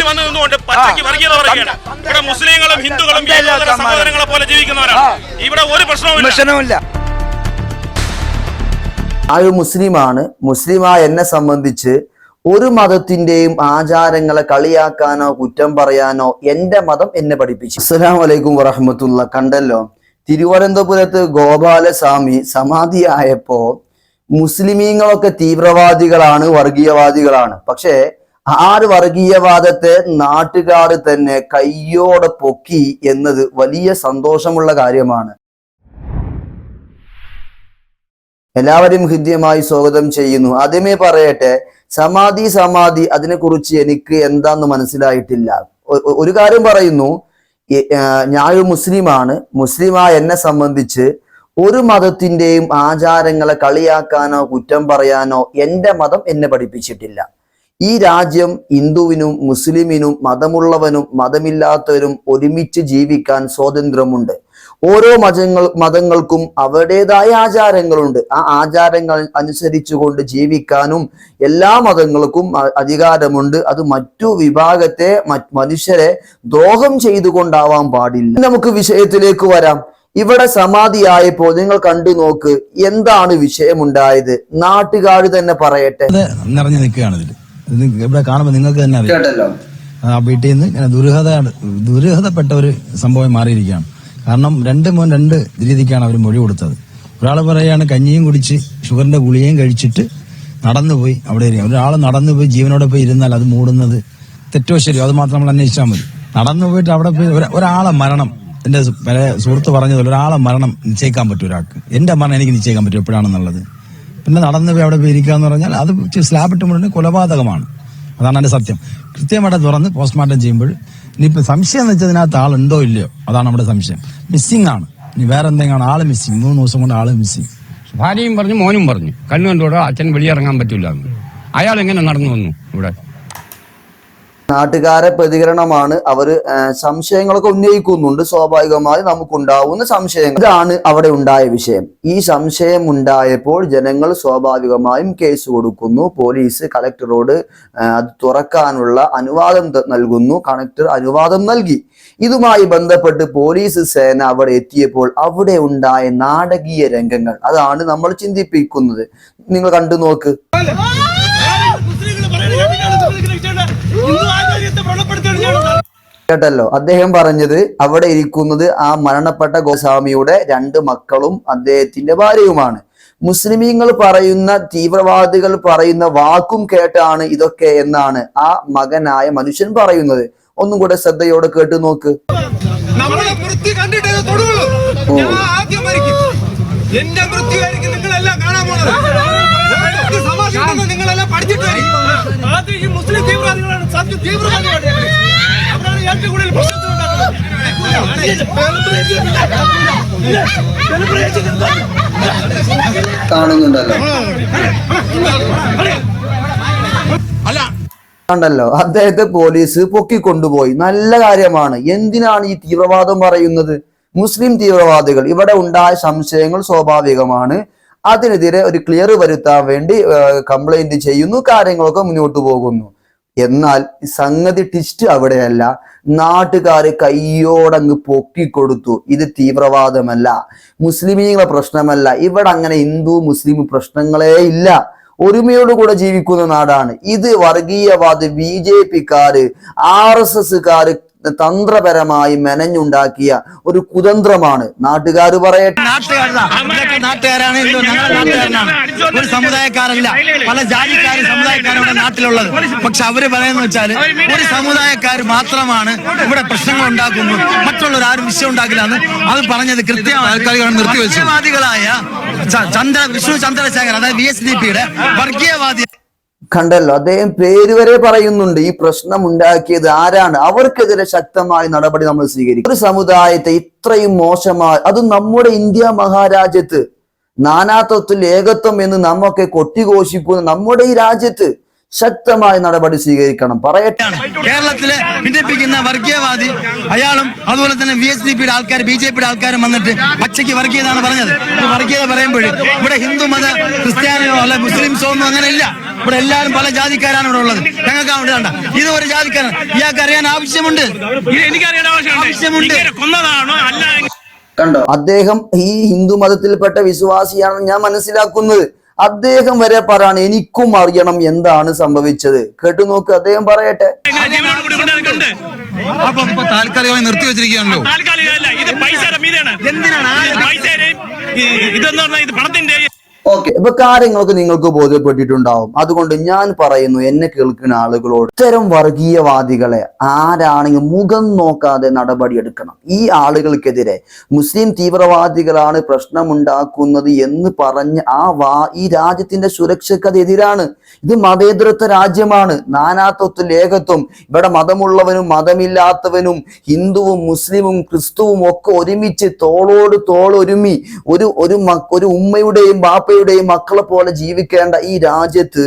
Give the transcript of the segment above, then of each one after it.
വന്നു നിന്നുകൊണ്ട് പച്ചയ്ക്ക് വർഗീയത പറയുകയാണ്. ഇവിടെ മുസ്ലിങ്ങളും ഹിന്ദുക്കളും സഹോദരങ്ങളെ പോലെ ജീവിക്കുന്നവരാണ്. ഇവിടെ ഒരു പ്രശ്നവുമില്ല. ഒരു മുസ്ലിമാണ്. മുസ്ലിമായ എന്നെ സംബന്ധിച്ച് ഒരു മതത്തിന്റെയും ആചാരങ്ങളെ കളിയാക്കാനോ കുറ്റം പറയാനോ എന്റെ മതം എന്നെ പഠിപ്പിച്ചു. അസ്സലാമു അലൈക്കും വറഹ്മത്തുള്ളാ. കണ്ടല്ലോ, തിരുവനന്തപുരത്ത് ഗോപാലസ്വാമി സമാധിയായപ്പോ മുസ്ലിമീങ്ങളൊക്കെ തീവ്രവാദികളാണ്, വർഗീയവാദികളാണ്. പക്ഷെ ആ ഒരു വർഗീയവാദത്തെ നാട്ടുകാർ തന്നെ കയ്യോടെ പൊക്കി എന്നത് വലിയ സന്തോഷമുള്ള കാര്യമാണ്. എല്ലാവരും ഹൃദ്യമായി സ്വാഗതം ചെയ്യുന്നു. ആദ്യമേ പറയട്ടെ, സമാധി അതിനെക്കുറിച്ച് എനിക്ക് എന്താന്ന് മനസ്സിലായിട്ടില്ല. ഒരു കാര്യം പറയുന്നു, ഞാനൊരു മുസ്ലിമാണ്. മുസ്ലിമായ എന്നെ സംബന്ധിച്ച് ഒരു മതത്തിന്റെയും ആചാരങ്ങളെ കളിയാക്കാനോ കുറ്റം പറയാനോ എന്റെ മതം എന്നെ പഠിപ്പിച്ചിട്ടില്ല. ഈ രാജ്യം ഹിന്ദുവിനും മുസ്ലിമിനും മതമുള്ളവനും മതമില്ലാത്തവരും ഒരുമിച്ച് ജീവിക്കാൻ സ്വാതന്ത്ര്യമുണ്ട്. ഓരോ മതങ്ങൾക്കും അവരുടേതായ ആചാരങ്ങളുണ്ട്. ആ ആചാരങ്ങൾ അനുസരിച്ചുകൊണ്ട് ജീവിക്കാനും എല്ലാ മതങ്ങൾക്കും അധികാരമുണ്ട്. അത് മറ്റു വിഭാഗത്തെ മനുഷ്യരെ ദ്രോഹം ചെയ്തുകൊണ്ടാവാൻ പാടില്ല. നമുക്ക് വിഷയത്തിലേക്ക് വരാം. ഇവിടെ സമാധിയായപ്പോൾ നിങ്ങൾ കണ്ടു നോക്ക്, എന്താണ് വിഷയമുണ്ടായത്? നാട്ടുകാർ തന്നെ പറയട്ടെ. നിറഞ്ഞു നിൽക്കുകയാണ് ഇവിടെ കാണുമ്പോൾ നിങ്ങൾക്ക് തന്നെ അറിയാം. ആ വീട്ടിൽ നിന്ന് ദുരൂഹതപ്പെട്ട ഒരു സംഭവം മാറിയിരിക്കുകയാണ്. കാരണം രണ്ട് രീതിക്കാണ് അവർ മൊഴി കൊടുത്തത്. ഒരാൾ പറയാണ് കഞ്ഞിയും കുടിച്ച് ഷുഗറിന്റെ ഗുളികയും കഴിച്ചിട്ട് നടന്നുപോയി അവിടെ ഒരാൾ നടന്നുപോയി ജീവനോടെ പോയി ഇരുന്നാൽ അത് മൂടുന്നത് തെറ്റോ ശരിയോ അത് മാത്രം നമ്മൾ അന്വേഷിച്ചാൽ മതി. നടന്നുപോയിട്ട് അവിടെ പോയി ഒരാളെ മരണം, എന്റെ സുഹൃത്ത് പറഞ്ഞതുപോലെ ഒരാളെ മരണം നിശ്ചയിക്കാൻ പറ്റും ഒരാൾക്ക്. എന്റെ മരണം എനിക്ക് നിശ്ചയിക്കാൻ പറ്റും എപ്പോഴാണെന്നുള്ളത്. പിന്നെ നടന്നുപോയി അവിടെ പോയി ഇരിക്കുക എന്ന് പറഞ്ഞാൽ അത് സ്ലാബിട്ട് മുഴുവൻ കൊലപാതകമാണ്. അതാണ് എന്റെ സത്യം. കൃത്യമായിട്ട് തുറന്ന് പോസ്റ്റ്മോർട്ടം ചെയ്യുമ്പോൾ ഇനിയിപ്പോ സംശയം എന്ന് വെച്ചാൽ ഇതിനകത്ത് ആളുണ്ടോ ഇല്ലയോ, അതാണ് നമ്മുടെ സംശയം. മിസ്സിംഗ് ആണ്. ഇനി വേറെ എന്തെങ്കിലും ആള് മിസ്സിംഗ്, 3 ദിവസം കൊണ്ട് ആള് മിസ്സിംഗ്. ഭാര്യയും പറഞ്ഞു, മോനും പറഞ്ഞു, കണ്ണുകൊണ്ടോടെ അച്ഛൻ വെളിയിറങ്ങാൻ പറ്റില്ല എന്ന്. അയാൾ എങ്ങനെ നടന്നു വന്നു ഇവിടെ? നാട്ടുകാരെ പ്രതികരണമാണ്. അവര് സംശയങ്ങളൊക്കെ ഉന്നയിക്കുന്നുണ്ട്. സ്വാഭാവികമായി നമുക്കുണ്ടാവുന്ന സംശയങ്ങൾ. ഇതാണ് അവിടെ ഉണ്ടായ വിഷയം. ഈ സംശയം ഉണ്ടായപ്പോൾ ജനങ്ങൾ സ്വാഭാവികമായും കേസ് കൊടുക്കുന്നു. പോലീസ് കളക്ടറോട് അത് തുറക്കാനുള്ള അനുവാദം നൽകുന്നു. കളക്ടർ അനുവാദം നൽകി. ഇതുമായി ബന്ധപ്പെട്ട് പോലീസ് സേന അവിടെ എത്തിയപ്പോൾ അവിടെ ഉണ്ടായ നാടകീയ രംഗങ്ങൾ അതാണ് നമ്മൾ ചിന്തിപ്പിക്കുന്നത്. നിങ്ങൾ കണ്ടു നോക്ക്. കേട്ടല്ലോ, അദ്ദേഹം പറഞ്ഞത് അവിടെ ഇരിക്കുന്നത് ആ മരണപ്പെട്ട ഗോസ്വാമിയുടെ 2 മക്കളും അദ്ദേഹത്തിന്റെ ഭാര്യയുമാണ്. മുസ്ലിമീങ്ങൾ പറയുന്ന, തീവ്രവാദികൾ പറയുന്ന വാക്കും കേട്ടാണ് ഇതൊക്കെ എന്നാണ് ആ മകനായ മനുഷ്യൻ പറയുന്നത്. ഒന്നും കൂടെ ശ്രദ്ധയോടെ കേട്ടു നോക്ക്. നിങ്ങളെല്ലാം പഠിച്ചിട്ട് ഈ മുസ്ലിം തീവ്രവാദികളാണ് സത്യം തീവ്രവാദികളാണ്. അവരാണ് ഏറ്റവും കൂടുതൽ ണ്ടല്ലോ അദ്ദേഹത്തെ പോലീസ് പൊക്കിക്കൊണ്ടുപോയി. നല്ല കാര്യമാണ്. എന്തിനാണ് ഈ തീവ്രവാദം പറയുന്നത്? മുസ്ലിം തീവ്രവാദികൾ ഇവിടെ ഉണ്ടായ സംശയങ്ങൾ സ്വാഭാവികമാണ്. അതിനെതിരെ ഒരു ക്ലിയർ വരുത്താൻ വേണ്ടി കംപ്ലൈന്റ് ചെയ്യുന്നു. കാര്യങ്ങളൊക്കെ മുന്നോട്ട് പോകുന്നു. എന്നാൽ സംഗതി ട്വിസ്റ്റ് അവിടെയല്ല. നാട്ടുകാര് കയ്യോടങ്ങ് പൊക്കിക്കൊടുത്തു. ഇത് തീവ്രവാദമല്ല, മുസ്ലിമീങ്ങളെ പ്രശ്നമല്ല. ഇവിടെ അങ്ങനെ ഹിന്ദു മുസ്ലിം പ്രശ്നങ്ങളേ ഇല്ല. ഒരുമയോടുകൂടെ ജീവിക്കുന്ന നാടാണ് ഇത്. വർഗീയവാദി BJP-ക്കാര് RSS-കാര് തന്ത്രപരമായി മെനഞ്ഞുണ്ടാക്കിയ ഒരു കുതന്ത്രമാണ്. നാട്ടുകാർ പറയട്ടെ. നാട്ടുകാരാണ്, ഒരു സമുദായക്കാരല്ല, പല ജാതിക്കാരും സമുദായക്കാരും ഇവിടെ നാട്ടിലുള്ളത്. പക്ഷെ അവര് പറയുന്ന വെച്ചാൽ ഒരു സമുദായക്കാർ മാത്രമാണ് ഇവിടെ പ്രശ്നങ്ങൾ ഉണ്ടാക്കുന്നു, മറ്റുള്ളവർ ആരും വിഷയം ഉണ്ടാക്കില്ല എന്ന് അത് പറഞ്ഞത് കൃത്യമായി നിർത്തിവെച്ചു. വർഗീയവാദികളായ വിഷ്ണു ചന്ദ്രശേഖർ, അതായത് VSDP-യുടെ വർഗീയവാദി. കണ്ടല്ലോ, അദ്ദേഹം പേര് വരെ പറയുന്നുണ്ട്. ഈ പ്രശ്നം ഉണ്ടാക്കിയത് ആരാണ്? അവർക്കെതിരെ ശക്തമായ നടപടി നമ്മൾ സ്വീകരിക്കും. ഒരു സമുദായത്തെ ഇത്രയും മോശമായി, അതും നമ്മുടെ ഇന്ത്യ മഹാരാജ്യത്ത്, നാനാത്വത്തിൽ ഏകത്വം എന്ന് നമ്മൊക്കെ കൊട്ടിഘോഷിക്കുന്ന നമ്മുടെ ഈ രാജ്യത്ത് ശക്തമായ നടപടി സ്വീകരിക്കണം. പറയട്ടെ, കേരളത്തിലെ ഭിന്നിപ്പിക്കുന്ന വർഗീയവാദി അയാളും അതുപോലെ തന്നെ VSDP-യുടെ ആൾക്കാർ, BJP-യുടെ ആൾക്കാരും വന്നിട്ട് പച്ചയ്ക്ക് വർഗീയതാണ് പറഞ്ഞത്. വർഗീയത പറയുമ്പോൾ ഇവിടെ ഹിന്ദു മത ക്രിസ്ത്യാനിയോ അല്ല മുസ്ലിംസോ ഒന്നും അങ്ങനെ ഇല്ല. ഇവിടെ എല്ലാവരും പല ജാതിക്കാരാണ് ഇവിടെ ഉള്ളത്. ഞങ്ങൾക്ക് അവിടെ വേണ്ട, ഇത് ഒരു ജാതിക്കാരൻ. ഇയാൾക്ക് അറിയാൻ ആവശ്യമുണ്ട്. എനിക്കറിയാൻ ആവശ്യമുണ്ട്. കൊന്നതാണോ അല്ല? കണ്ടോ, അദ്ദേഹം ഈ ഹിന്ദു മതത്തിൽപ്പെട്ട വിശ്വാസിയാണെന്ന് ഞാൻ മനസ്സിലാക്കുന്നത്. അദ്ദേഹം വരെ പറയാണ് എനിക്കും അറിയണം എന്താണ് സംഭവിച്ചത്. കേട്ടു നോക്ക്, അദ്ദേഹം പറയട്ടെ. അപ്പൊ താൽക്കാലികമായി നിർത്തി വെച്ചിരിക്കുകയാണല്ലോ. താൽക്കാലികമല്ല, ഇത് പൈസയുടെ മീതാണ്. ഇതെന്ന് പറഞ്ഞാൽ ഇത് പണത്തിന്റെ. ഓക്കെ, ഇപ്പൊ കാര്യങ്ങളൊക്കെ നിങ്ങൾക്ക് ബോധ്യപ്പെട്ടിട്ടുണ്ടാവും. അതുകൊണ്ട് ഞാൻ പറയുന്നു, എന്നെ കേൾക്കുന്ന ആളുകളോട്, ഇത്തരം വർഗീയവാദികളെ ആരാണെങ്കിൽ മുഖം നോക്കാതെ നടപടിയെടുക്കണം. ഈ ആളുകൾക്കെതിരെ മുസ്ലിം തീവ്രവാദികളാണ് പ്രശ്നമുണ്ടാക്കുന്നത് എന്ന് പറഞ്ഞ് ഈ രാജ്യത്തിന്റെ സുരക്ഷക്കെതിരാണ്. ഇത് മതേതരത്വ രാജ്യമാണ്, നാനാത്വത്തിൽ ഏകത്വം. ഇവിടെ മതമുള്ളവനും മതമില്ലാത്തവനും ഹിന്ദുവും മുസ്ലിമും ക്രിസ്തുവും ഒക്കെ ഒരുമിച്ച് തോളോട് തോളൊരുമി ഒരു ഉമ്മയുടെയും ബാപ്പയുടെയും മക്കളെ പോലെ ജീവിക്കേണ്ട ഈ രാജ്യത്ത്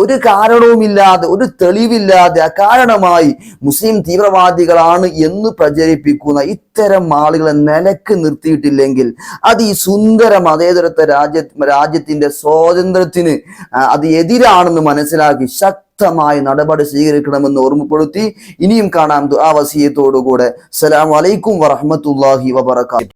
ഒരു കാരണവുമില്ലാതെ, ഒരു തെളിവില്ലാതെ അകാരണമായി മുസ്ലിം തീവ്രവാദികളാണ് എന്ന് പ്രചരിപ്പിക്കുന്ന ഇത്തരം ആളുകളെ നിലക്ക് നിർത്തിയിട്ടില്ലെങ്കിൽ അത് ഈ സുന്ദര മതേതരത്വ രാജ്യത്തിന്റെ സ്വാതന്ത്ര്യത്തിന് അത് എതിരാണെന്ന് മനസ്സിലാക്കി ശക്തമായ നടപടി സ്വീകരിക്കണമെന്ന് ഓർമ്മപ്പെടുത്തി ഇനിയും കാണാം ദുആ വസിയത്തോടുകൂടെ. അസ്സലാമു അലൈക്കും വറഹ്മത്തുള്ളാഹി വബറകാതുഹു.